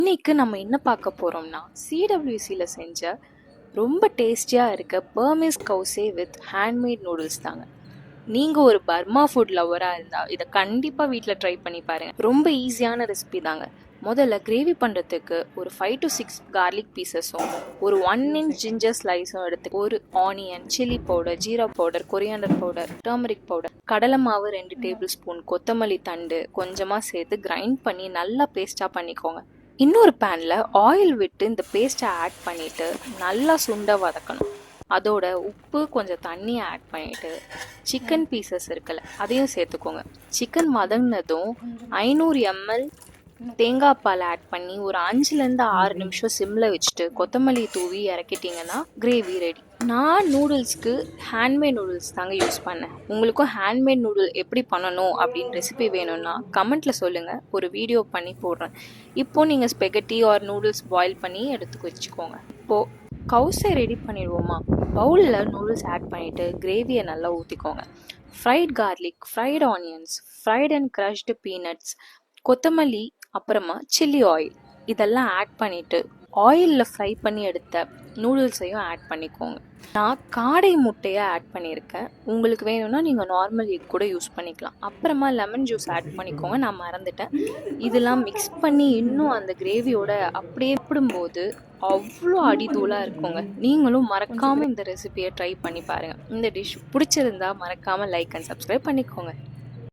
இன்னைக்கு நம்ம என்ன பார்க்க போறோம்னா சிடபிள்யூசியில் செஞ்ச ரொம்ப டேஸ்டியாக இருக்க பர்மீஸ் கவுசே வித் ஹேண்ட்மேட் நூடுல்ஸ் தாங்க. நீங்கள் ஒரு பர்மா ஃபுட் லவராக இருந்தால் இதை கண்டிப்பாக வீட்டில் ட்ரை பண்ணி பாருங்கள். ரொம்ப ஈஸியான ரெசிபி தாங்க. முதல்ல கிரேவி பண்ணுறதுக்கு ஒரு 5 to 6 கார்லிக் பீசஸும் ஒரு 1 inch ஜிஞ்சர் ஸ்லைஸும் எடுத்து ஒரு onion, chilli powder, jeera powder, coriander powder, turmeric powder, கடலை மாவு 2 டேபிள் ஸ்பூன், கொத்தமல்லி தண்டு கொஞ்சமாக சேர்த்து கிரைண்ட் பண்ணி நல்லா பேஸ்ட்டாக பண்ணிக்கோங்க. இன்னொரு பேனில் ஆயில் விட்டு இந்த பேஸ்ட்டை ஆட் பண்ணிவிட்டு நல்லா சுண்ட வதக்கணும். அதோட உப்பு கொஞ்சம் தண்ணியை ஆட் பண்ணிவிட்டு சிக்கன் பீசஸ் இருக்குல்ல அதையும் சேர்த்துக்கோங்க. சிக்கன் வதங்கினதும் 500 ml தேங்காய் பால் ஆட் பண்ணி ஒரு 5லேருந்து 6 நிமிஷம் சிம்மில் வச்சுட்டு கொத்தமல்லி தூவி இறக்கிட்டிங்கன்னா கிரேவி ரெடி. நான் நூடுல்ஸ்க்கு ஹேண்ட்மேட் நூடுல்ஸ் தாங்க யூஸ் பண்ணேன். உங்களுக்கும் ஹேண்ட்மேட் நூடுல் எப்படி பண்ணணும் அப்படின்னு ரெசிபி வேணும்னா கமெண்ட்டில் சொல்லுங்கள், ஒரு வீடியோ பண்ணி போடுறேன். இப்போது நீங்கள் ஸ்பெகட்டி ஆர் நூடுல்ஸ் பாயில் பண்ணி எடுத்து வச்சுக்கோங்க. இப்போது கவுசை ரெடி பண்ணிடுவோமா? பவுலில் நூடுல்ஸ் ஆட் பண்ணிவிட்டு கிரேவியை நல்லா ஊற்றிக்கோங்க. Fried garlic, fried onions, fried and crushed peanuts, கொத்தமல்லி, அப்புறமா சில்லி ஆயில் இதெல்லாம் ஆட் பண்ணிவிட்டு ஆயிலில் ஃப்ரை பண்ணி எடுத்த நூடுல்ஸையும் ஆட் பண்ணிக்கோங்க. நான் காடை முட்டையை ஆட் பண்ணியிருக்கேன். உங்களுக்கு வேணும்னா நீங்கள் நார்மல் எக் கூட யூஸ் பண்ணிக்கலாம். அப்புறமா லெமன் ஜூஸ் ஆட் பண்ணிக்கோங்க. நான் மறந்துட்டேன். இதெல்லாம் மிக்ஸ் பண்ணி இன்னும் அந்த கிரேவியோட அப்படியே சாப்பிடும்போது அவ்வளோ அடிதூளாக இருக்குங்க. நீங்களும் மறக்காமல் இந்த ரெசிபியை ட்ரை பண்ணி பாருங்கள். இந்த டிஷ் பிடிச்சிருந்தா மறக்காமல் லைக் அண்ட் சப்ஸ்கிரைப் பண்ணிக்கோங்க.